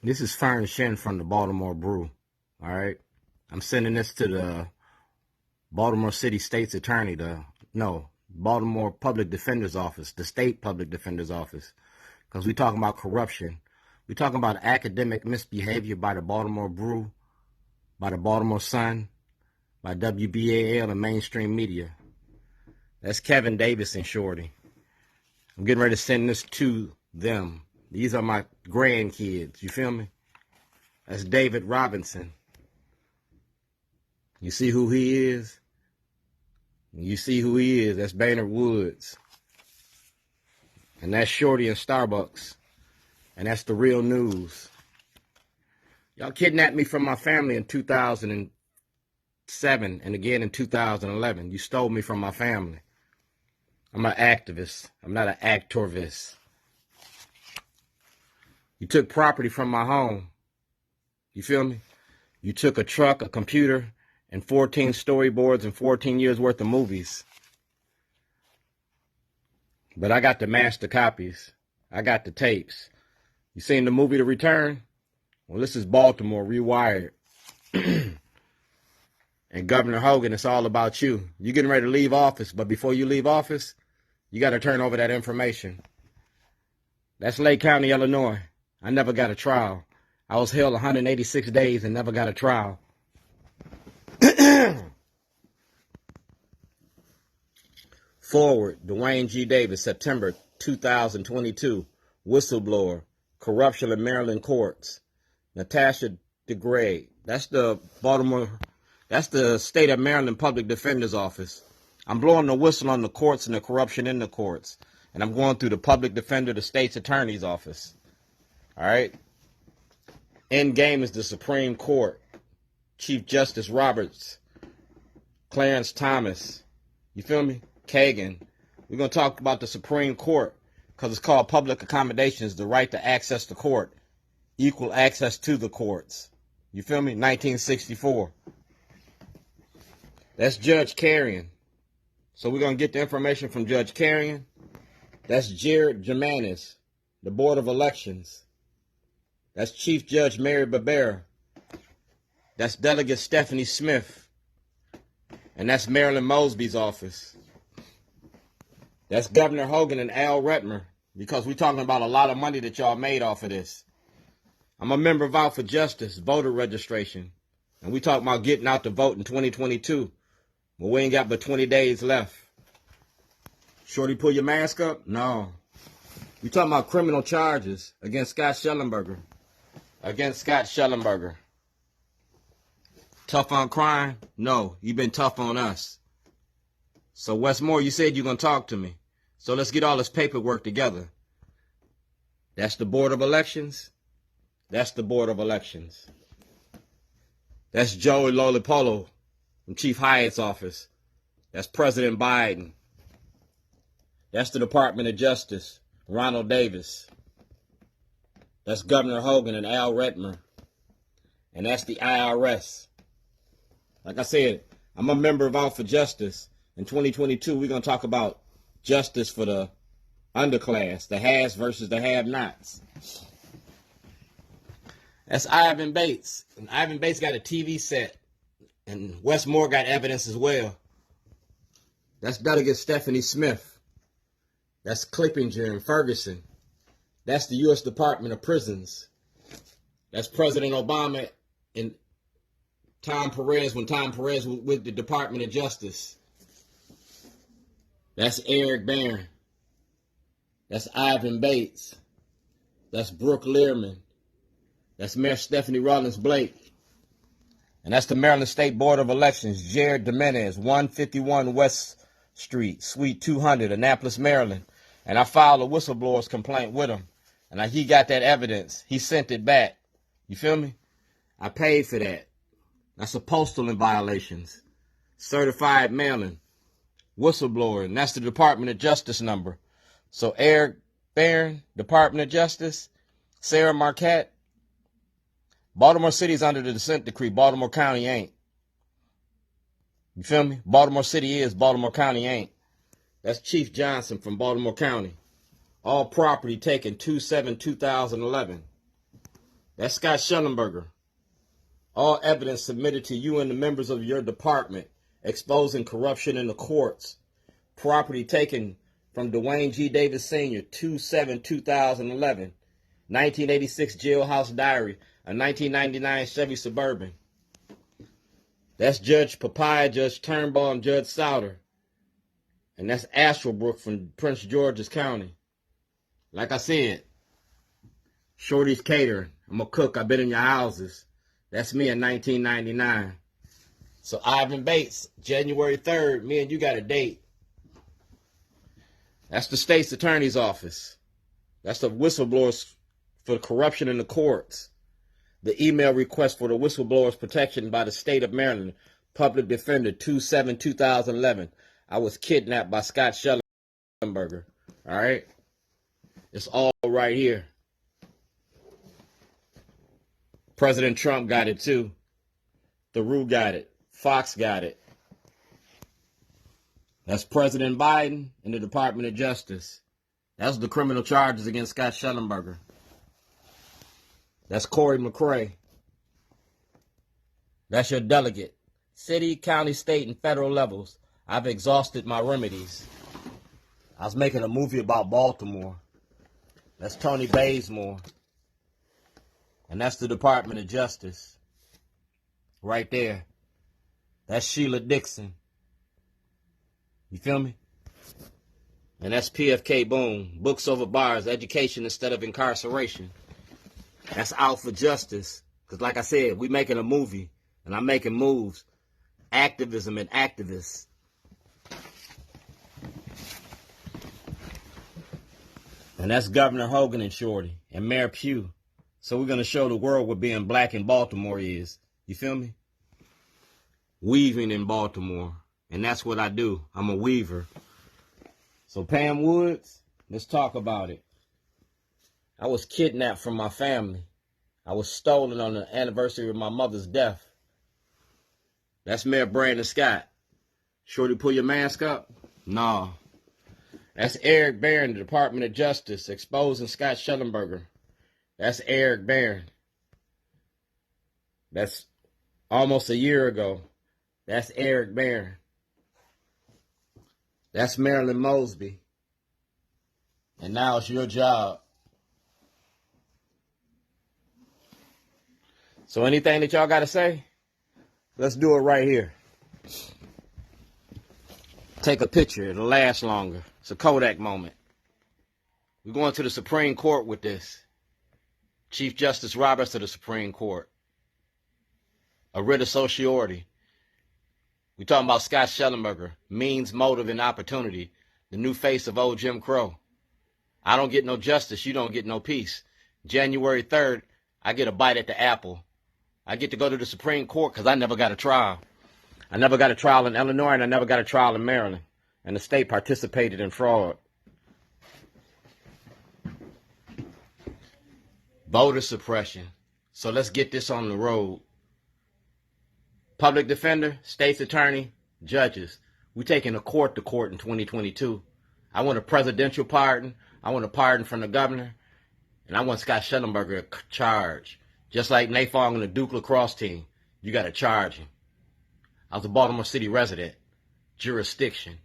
This is Furnish from the Baltimore Brew. All right. I'm sending this to the Baltimore City States Attorney, Baltimore Public Defender's Office, the State Public Defender's Office, because we're talking about corruption. We're talking about academic misbehavior by the Baltimore Brew, by the Baltimore Sun, by WBAL and mainstream media. That's Kevin Davis and Shorty. I'm getting ready to send this to them. These are my grandkids. You feel me? That's David Robinson. You see who he is? You see who he is. That's Pam Woods. And that's Shorty in Starbucks. And that's the real news. Y'all kidnapped me from my family in 2007 and again in 2011. You stole me from my family. I'm an activist. I'm not an activist. You took property from my home. You feel me? You took a truck, a computer, and 14 storyboards and 14 years worth of movies. But I got the master copies. I got the tapes. You seen the movie The Return? Well, this is Baltimore Rewired. And Governor Hogan, it's all about you. You're getting ready to leave office, but before you leave office, you got to turn over that information. That's Lake County, Illinois. I never got a trial. I was held 186 days and never got a trial. Forward, Dwayne G. Davis, September 2022. Whistleblower, corruption in Maryland courts. Natasha DeGray. That's the State of Maryland Public Defender's Office. I'm blowing the whistle on the courts and the corruption in the courts. And I'm going through the public defender, the state's attorney's office. All right. End game is the Supreme Court. Chief Justice Roberts, Clarence Thomas, you feel me? Kagan. We're going to talk about the Supreme Court because it's called public accommodations, the right to access the court, equal access to the courts. You feel me? 1964. That's Judge Carrion. So we're going to get the information from Judge Carrion. That's Jared Germanis, the Board of Elections. That's Chief Judge Mary Barbera. That's Delegate Stephanie Smith. And that's Marilyn Mosby's office. That's Governor Hogan and Al Redmer, because we're talking about a lot of money that y'all made off of this. I'm a member of Out for Justice, voter registration. And we talking about getting out to vote in 2022. But we ain't got but 20 days left. Shorty, pull your mask up? No. We talking about criminal charges against Scott Shellenberger. Against Scott Shellenberger. Tough on crime? No, you've been tough on us. So Westmore, you said you're going to talk to me. So let's get all this paperwork together. That's the Board of Elections. That's the Board of Elections. That's Joey Lolipolo from Chief Hyatt's office. That's President Biden. That's the Department of Justice, Ronald Davis. That's Governor Hogan and Al Redmer. And that's the IRS. Like I said, I'm a member of Out for Justice. In 2022, we're going to talk about justice for the underclass, the haves versus the have-nots. That's Ivan Bates. And Ivan Bates got a TV set. And Westmore got evidence as well. That's Delegate Stephanie Smith. That's Clippinger and Ferguson. That's the U.S. Department of Prisons. That's President Obama and Tom Perez when Tom Perez was with the Department of Justice. That's Eric Barron. That's Ivan Bates. That's Brooke Learman. That's Mayor Stephanie Rollins Blake. And that's the Maryland State Board of Elections, Jared Jimenez, 151 West Street, Suite 200, Annapolis, Maryland. And I filed a whistleblower's complaint with him. And he got that evidence. He sent it back. You feel me? I paid for that. That's a postal in violations. Certified mailing. Whistleblower. And that's the Department of Justice number. So Eric Barron, Department of Justice. Sarah Marquette. Baltimore City's under the dissent decree. Baltimore County ain't. You feel me? Baltimore City is. Baltimore County ain't. That's Chief Johnson from Baltimore County. All property taken 2/7/2011. That's Scott Shellenberger. All evidence submitted to you and the members of your department exposing corruption in the courts. Property taken from Dwayne G. Davis Sr., 2/7/2011. 1986 Jailhouse Diary, a 1999 Chevy Suburban. That's Judge Papaya, Judge Turnbull, and Judge Souter. And that's Astrobrook from Prince George's County. Like I said, Shorty's Catering. I'm a cook. I've been in your houses. That's me in 1999. So Ivan Bates, January 3rd, me and you got a date. That's the States Attorney's Office. That's the whistleblowers for corruption in the courts. The email request for the whistleblowers protection by the state of Maryland. Public Defender, 2/7/2011. I was kidnapped by Scott Shellenberger. All right? It's all right here. President Trump got it too. Theroux got it. Fox got it. That's President Biden and the Department of Justice. That's the criminal charges against Scott Shellenberger. That's Corey McCray. That's your delegate. City, county, state, and federal levels. I've exhausted my remedies. I was making a movie about Baltimore. That's Tony Bazemore. And that's the Department of Justice. Right there. That's Sheila Dixon. You feel me? And that's PFK Boom. Books over bars. Education instead of incarceration. That's out for justice. Because like I said, we making a movie. And I'm making moves. Activism and activists. And that's Governor Hogan and Shorty. And Mayor Pugh. So we're going to show the world what being black in Baltimore is. You feel me? Weaving in Baltimore. And that's what I do. I'm a weaver. So Pam Woods, let's talk about it. I was kidnapped from my family. I was stolen on the anniversary of my mother's death. That's Mayor Brandon Scott. Shorty, pull your mask up? No. That's Eric Barron, the Department of Justice, exposing Scott Shellenberger. That's Eric Barron. That's almost a year ago. That's Eric Barron. That's Marilyn Mosby. And now it's your job. So anything that y'all got to say, let's do it right here. Take a picture. It'll last longer. It's a Kodak moment. We're going to the Supreme Court with this. Chief Justice Roberts of the Supreme Court. A writ of certiorari. We're talking about Scott Shellenberger. Means, motive, and opportunity. The new face of old Jim Crow. I don't get no justice. You don't get no peace. January 3rd, I get a bite at the apple. I get to go to the Supreme Court because I never got a trial. I never got a trial in Illinois and I never got a trial in Maryland. And the state participated in fraud. Voter suppression. So let's get this on the road. Public defender, state's attorney, judges. We're taking a court to court in 2022. I want a presidential pardon. I want a pardon from the governor. And I want Scott Shellenberger charged. Just like Nafong and the Duke lacrosse team. You got to charge him. I was a Baltimore City resident. Jurisdiction.